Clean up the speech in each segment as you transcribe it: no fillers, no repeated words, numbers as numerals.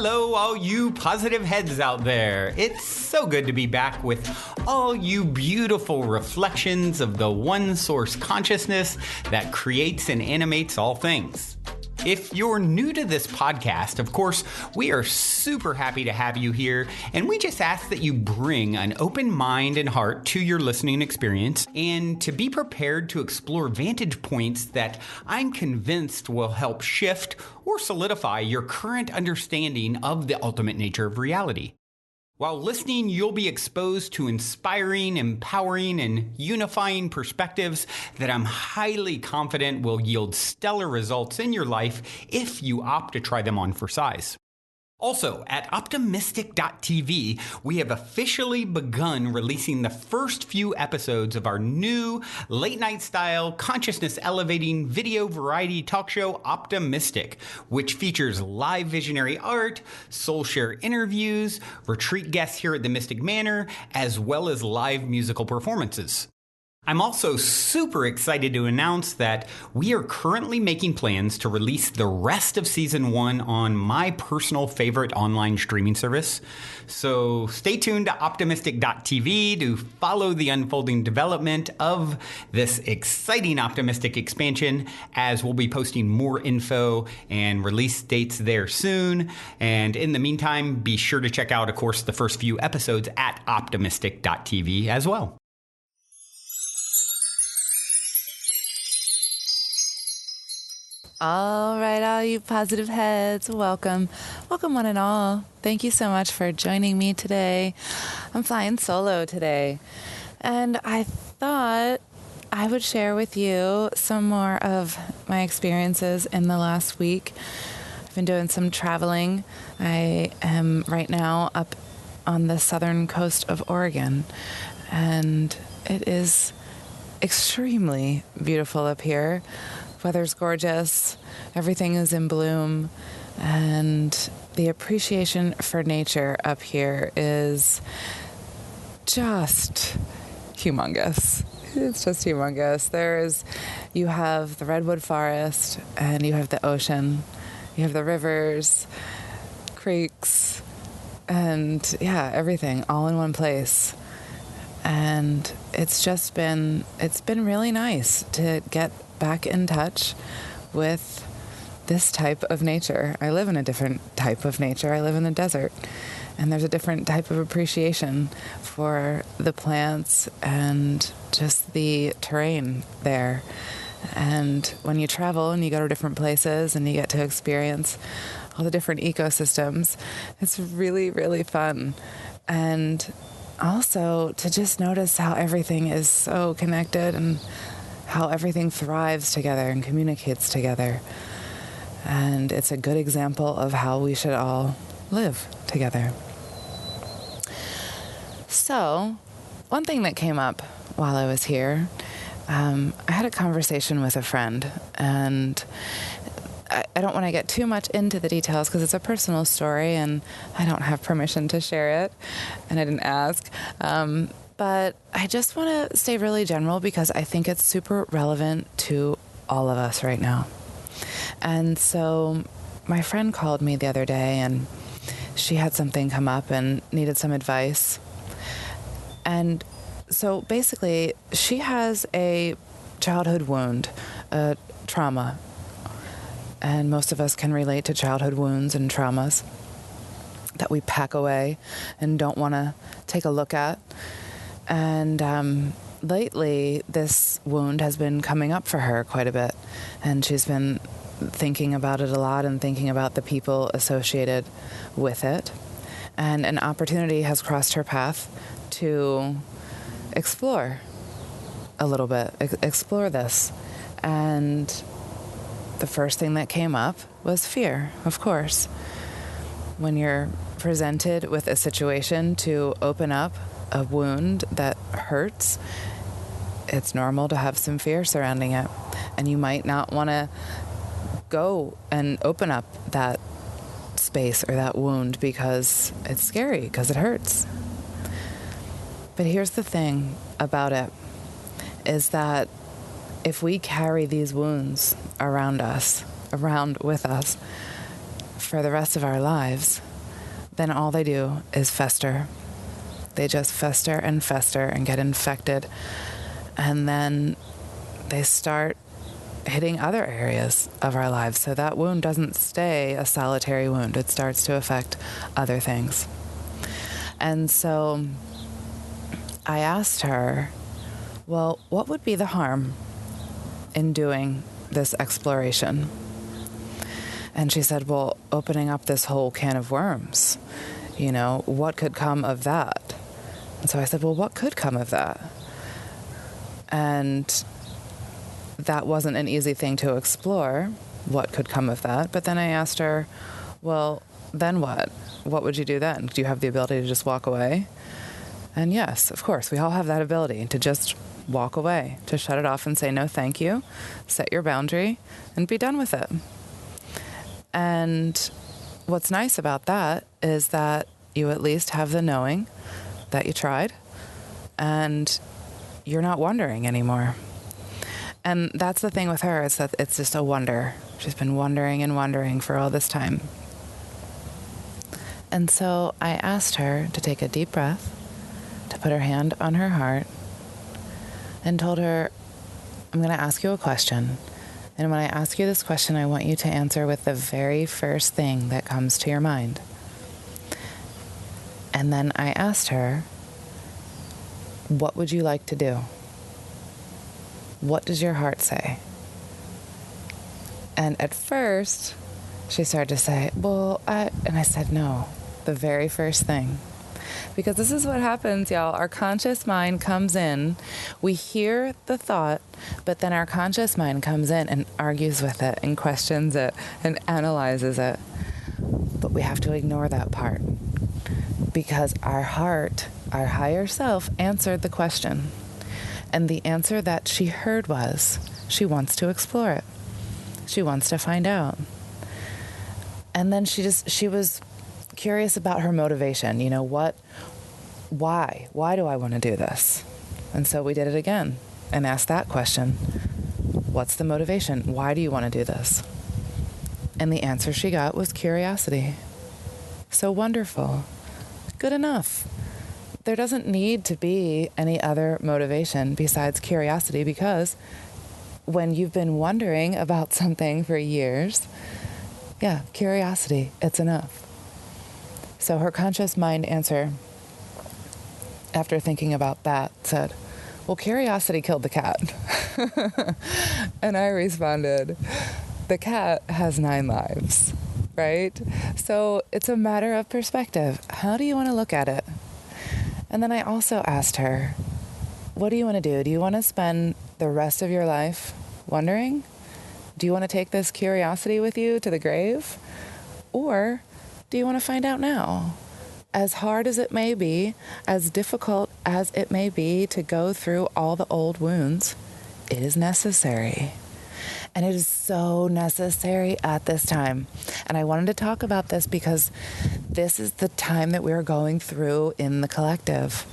Hello, all you positive heads out there. It's so good to be back with all you beautiful reflections of the one source consciousness that creates and animates all things. If you're new to this podcast, of course, we are super happy to have you here, and we just ask that you bring an open mind and heart to your listening experience and to be prepared to explore vantage points that I'm convinced will help shift or solidify your current understanding of the ultimate nature of reality. While listening, you'll be exposed to inspiring, empowering, and unifying perspectives that I'm highly confident will yield stellar results in your life if you opt to try them on for size. Also, at Optimistic.tv, we have officially begun releasing the first few episodes of our new late-night style, consciousness-elevating video variety talk show, Optimistic, which features live visionary art, soul share interviews, retreat guests here at the Mystic Manor, as well as live musical performances. I'm also super excited to announce that we are currently making plans to release the rest of Season 1 on my personal favorite online streaming service. So stay tuned to Optimistic.tv to follow the unfolding development of this exciting Optimistic expansion, as we'll be posting more info and release dates there soon. And in the meantime, be sure to check out, of course, the first few episodes at Optimistic.tv as well. All right, all you positive heads, welcome. Welcome one and all. Thank you so much for joining me today. I'm flying solo today, and I thought I would share with you some more of my experiences in the last week. I've been doing some traveling. I am right now up on the southern coast of Oregon, and it is extremely beautiful up here. Weather's gorgeous, everything is in bloom, and the appreciation for nature up here is just humongous. It's just humongous. You have the redwood forest, and you have the ocean, you have the rivers, creeks, and yeah, everything all in one place. And it's been really nice to get back in touch with this type of nature. I live in a different type of nature. I live in the desert, and there's a different type of appreciation for the plants and just the terrain there. And when you travel and you go to different places and you get to experience all the different ecosystems, it's really, really fun. And also to just notice how everything is so connected and how everything thrives together and communicates together. And it's a good example of how we should all live together. So, one thing that came up while I was here, I had a conversation with a friend, and I don't want to get too much into the details because it's a personal story and I don't have permission to share it, and I didn't ask. But I just want to stay really general because I think it's super relevant to all of us right now. And so my friend called me the other day, and she had something come up and needed some advice. And so basically, she has a childhood wound, a trauma. And most of us can relate to childhood wounds and traumas that we pack away and don't want to take a look at. And lately, this wound has been coming up for her quite a bit. And she's been thinking about it a lot and thinking about the people associated with it. And an opportunity has crossed her path to explore a little bit, explore this. And the first thing that came up was fear, of course. When you're presented with a situation to open up a wound that hurts, it's normal to have some fear surrounding it. And you might not want to go and open up that space or that wound because it's scary, because it hurts. But here's the thing about it, is that if we carry these wounds around with us for the rest of our lives, then all they do is fester. They just fester and get infected. And then they start hitting other areas of our lives. So that wound doesn't stay a solitary wound. It starts to affect other things. And so I asked her, well, what would be the harm in doing this exploration? And she said, well, opening up this whole can of worms, what could come of that? And so I said, well, what could come of that? And that wasn't an easy thing to explore, what could come of that. But then I asked her, well, then what? What would you do then? Do you have the ability to just walk away? And yes, of course, we all have that ability to just walk away, to shut it off and say no thank you, set your boundary, and be done with it. And what's nice about that is that you at least have the knowing that you tried, and you're not wondering anymore. And that's the thing with her, is that it's just a wonder. She's been wondering and wondering for all this time. And so I asked her to take a deep breath, to put her hand on her heart, and told her, I'm going to ask you a question. And when I ask you this question, I want you to answer with the very first thing that comes to your mind. And then I asked her, what would you like to do? What does your heart say? And at first, she started to say, and I said, no, the very first thing. Because this is what happens, y'all. Our conscious mind comes in, we hear the thought, but then our conscious mind comes in and argues with it and questions it and analyzes it. But we have to ignore that part, because our heart, our higher self, answered the question. And the answer that she heard was, she wants to explore it. She wants to find out. And then she was curious about her motivation. Why do I want to do this? And so we did it again and asked that question. What's the motivation? Why do you want to do this? And the answer she got was curiosity. So wonderful. Good enough. There doesn't need to be any other motivation besides curiosity, because when you've been wondering about something for years, curiosity, it's enough. So her conscious mind answer, after thinking about that, said, well, curiosity killed the cat. And I responded, the cat has 9 lives, right? So it's a matter of perspective. How do you want to look at it? And then I also asked her, what do you want to do? Do you want to spend the rest of your life wondering? Do you want to take this curiosity with you to the grave? Or do you want to find out now? As hard as it may be, as difficult as it may be to go through all the old wounds, it is necessary. And it is so necessary at this time. And I wanted to talk about this because this is the time that we're going through in the collective.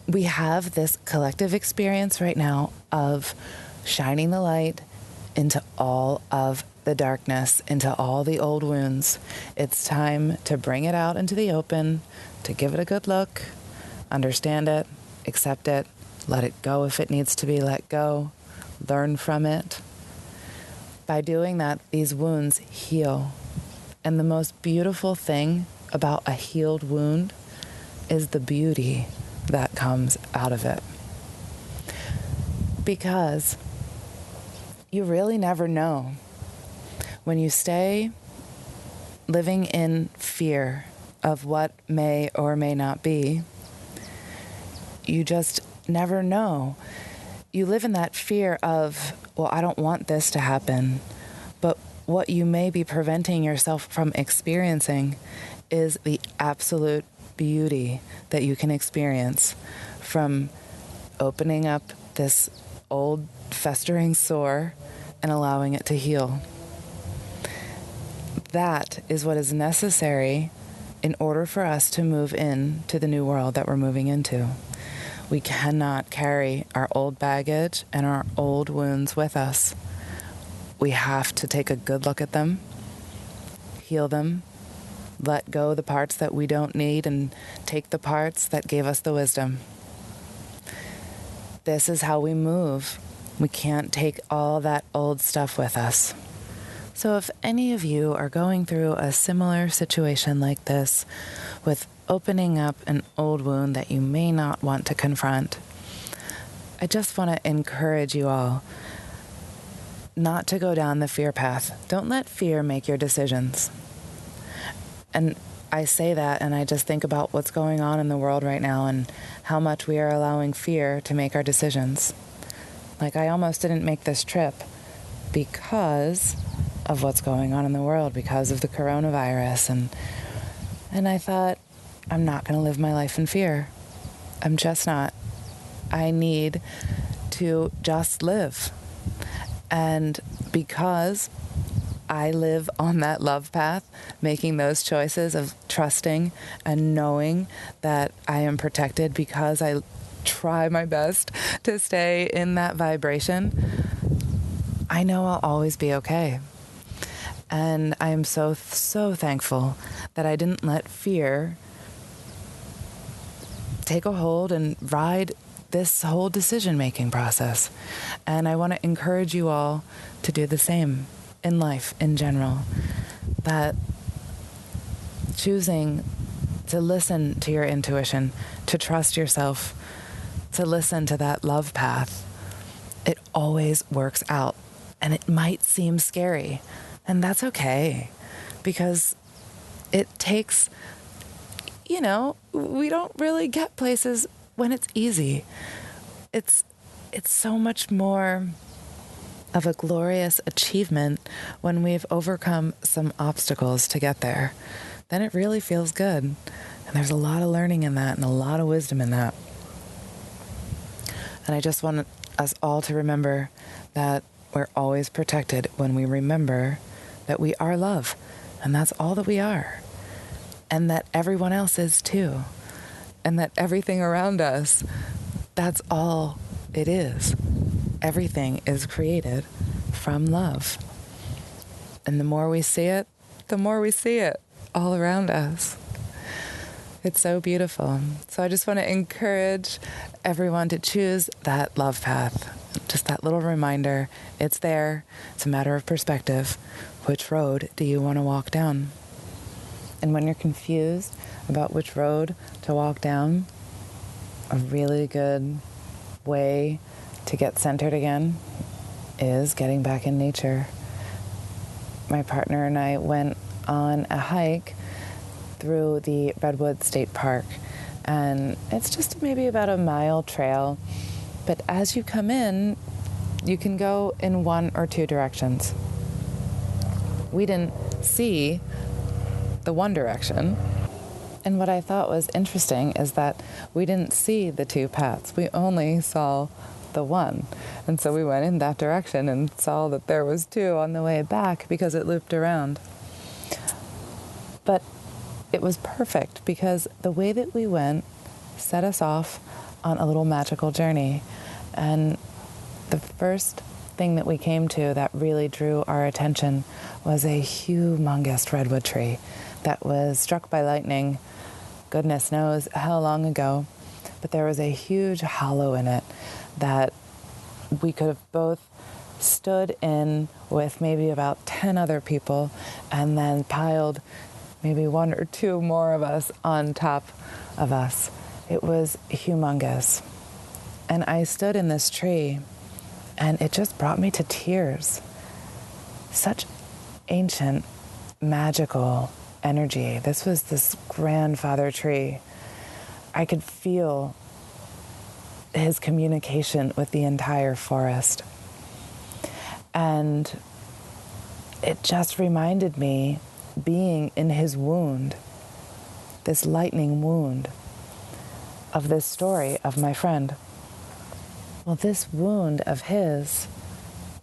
We have this collective experience right now of shining the light into all of the darkness, into all the old wounds. It's time to bring it out into the open, to give it a good look, understand it, accept it, let it go if it needs to be let go, learn from it. By doing that, these wounds heal. And the most beautiful thing about a healed wound is the beauty that comes out of it. Because you really never know. When you stay living in fear of what may or may not be, you just never know. You live in that fear of, well, I don't want this to happen. But what you may be preventing yourself from experiencing is the absolute beauty that you can experience from opening up this old festering sore and allowing it to heal. That is what is necessary in order for us to move into the new world that we're moving into. We cannot carry our old baggage and our old wounds with us. We have to take a good look at them, heal them, let go the parts that we don't need and take the parts that gave us the wisdom. This is how we move. We can't take all that old stuff with us. So if any of you are going through a similar situation like this, with opening up an old wound that you may not want to confront, I just want to encourage you all not to go down the fear path. Don't let fear make your decisions. And I say that, and I just think about what's going on in the world right now and how much we are allowing fear to make our decisions. Like, I almost didn't make this trip because of what's going on in the world, because of the coronavirus. And I thought, I'm not going to live my life in fear. I'm just not. I need to just live. And because I live on that love path, making those choices of trusting and knowing that I am protected because I try my best to stay in that vibration, I know I'll always be okay. And I am so thankful that I didn't let fear take a hold and ride this whole decision-making process. And I want to encourage you all to do the same in life in general, that choosing to listen to your intuition, to trust yourself, to listen to that love path, it always works out. And it might seem scary, and that's okay, because it takes, we don't really get places when it's easy. It's so much more of a glorious achievement when we've overcome some obstacles to get there. Then it really feels good. And there's a lot of learning in that and a lot of wisdom in that. And I just want us all to remember that we're always protected when we remember that we are love, and that's all that we are. And that everyone else is too. And that everything around us, that's all it is. Everything is created from love. And the more we see it, the more we see it all around us. It's so beautiful. So I just want to encourage everyone to choose that love path. Just that little reminder, it's there. It's a matter of perspective. Which road do you want to walk down? And when you're confused about which road to walk down, a really good way to get centered again is getting back in nature. My partner and I went on a hike through the Redwood State Park, and it's just maybe about a mile trail, but as you come in, you can go in one or two directions. We didn't see the one direction, and what I thought was interesting is that we didn't see the two paths. We only saw the one. And so we went in that direction and saw that there was two on the way back because it looped around. But it was perfect because the way that we went set us off on a little magical journey. And the first thing that we came to that really drew our attention was a humongous redwood tree that was struck by lightning, goodness knows how long ago. But there was a huge hollow in it that we could have both stood in with maybe about 10 other people and then piled maybe one or two more of us on top of us. It was humongous. And I stood in this tree and it just brought me to tears. Such ancient, magical energy. This was this grandfather tree. I could feel his communication with the entire forest. And it just reminded me, being in his wound, this lightning wound, of this story of my friend. Well, this wound of his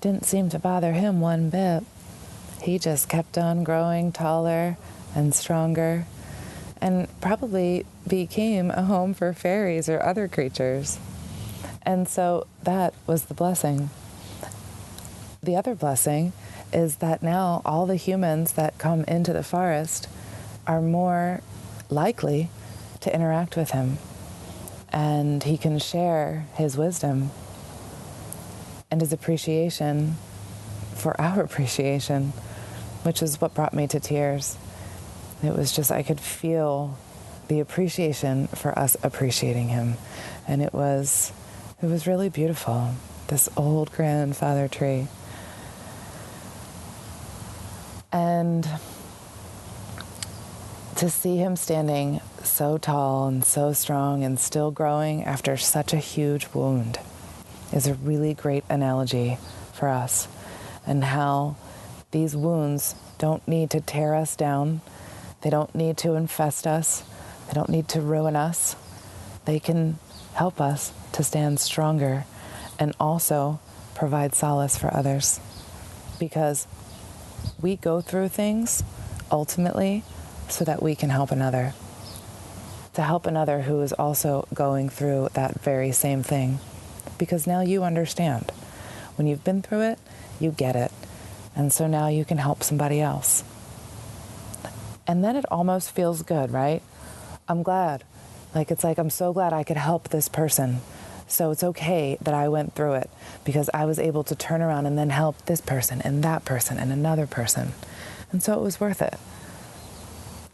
didn't seem to bother him one bit. He just kept on growing taller and stronger, and probably became a home for fairies or other creatures. And so that was the blessing. The other blessing is that now all the humans that come into the forest are more likely to interact with him, and he can share his wisdom and his appreciation for our appreciation, which is what brought me to tears. It was just, I could feel the appreciation for us appreciating him. And it was really beautiful, this old grandfather tree. And to see him standing so tall and so strong and still growing after such a huge wound is a really great analogy for us, and how these wounds don't need to tear us down. They don't need to infest us. They don't need to ruin us. They can help us to stand stronger and also provide solace for others. Because we go through things ultimately so that we can help another. To help another who is also going through that very same thing. Because now you understand. When you've been through it, you get it. And so now you can help somebody else. And then it almost feels good, right? I'm glad. It's like, I'm so glad I could help this person. So it's okay that I went through it, because I was able to turn around and then help this person and that person and another person. And so it was worth it.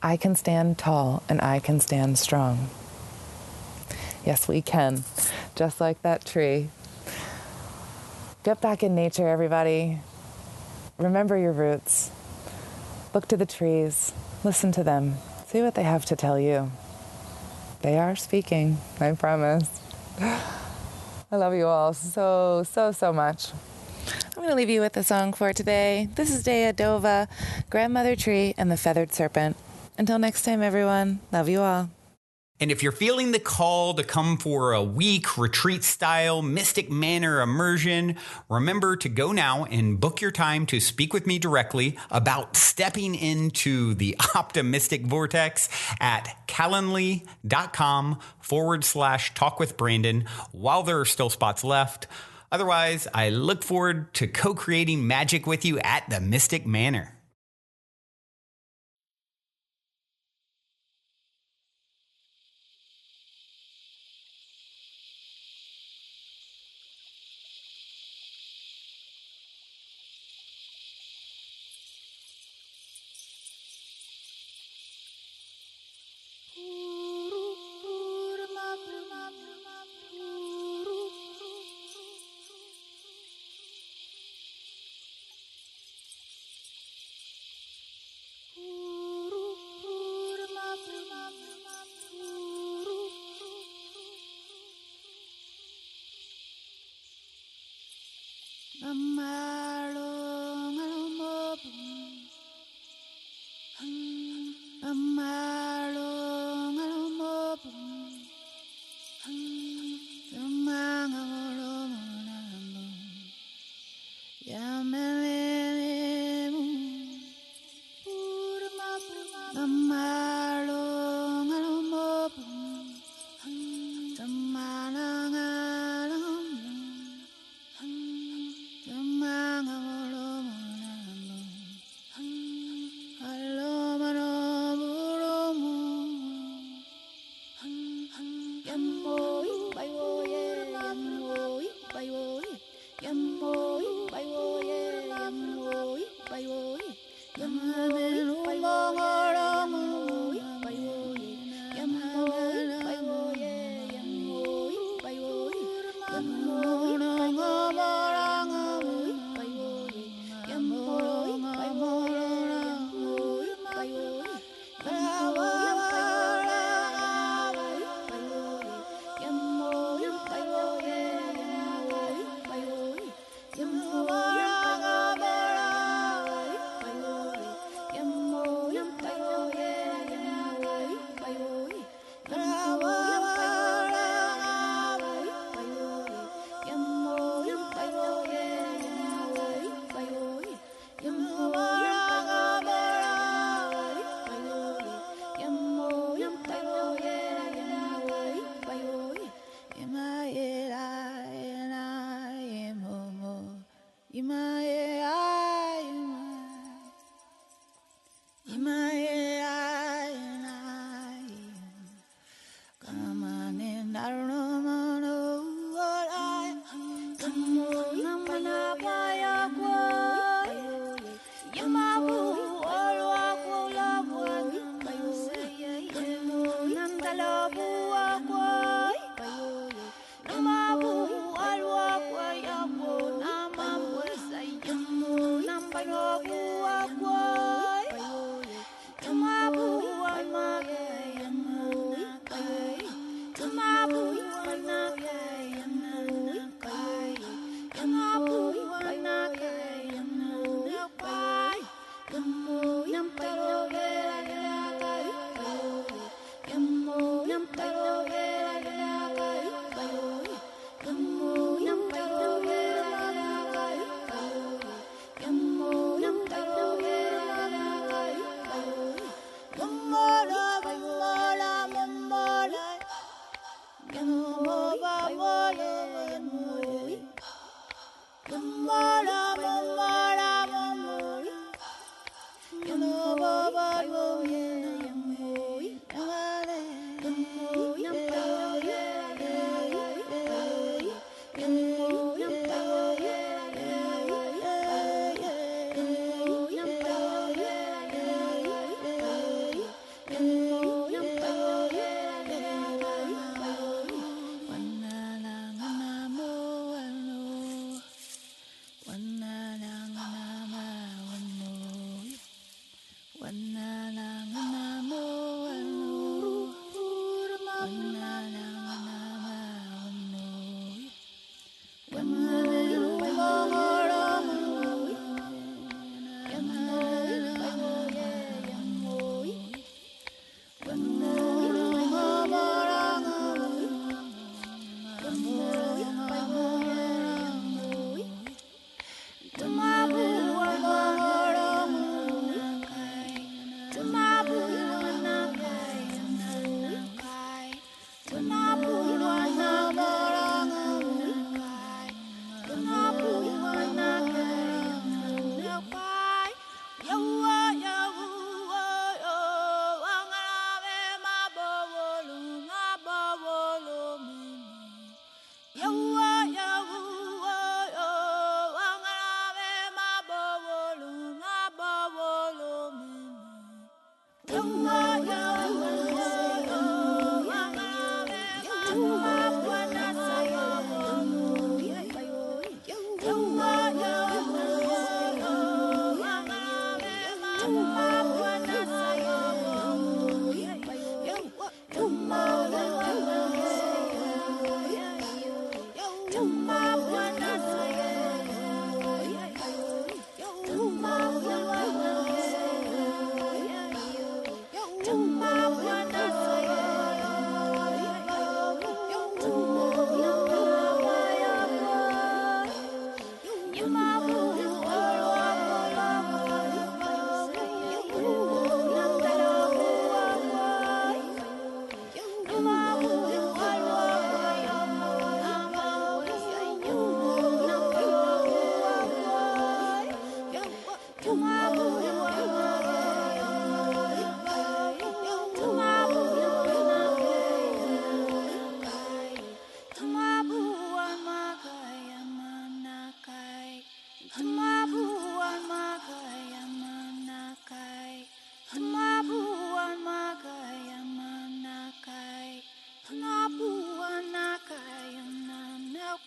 I can stand tall and I can stand strong. Yes, we can. Just like that tree. Get back in nature, everybody. Remember your roots. Look to the trees. Listen to them. See what they have to tell you. They are speaking, I promise. I love you all so, so, so much. I'm going to leave you with a song for today. This is Dea Dova, Grandmother Tree and the Feathered Serpent. Until next time, everyone. Love you all. And if you're feeling the call to come for a week retreat-style Mystic Manor immersion, remember to go now and book your time to speak with me directly about stepping into the optimistic vortex at calendly.com/talk with Brandon while there are still spots left. Otherwise, I look forward to co-creating magic with you at the Mystic Manor. Now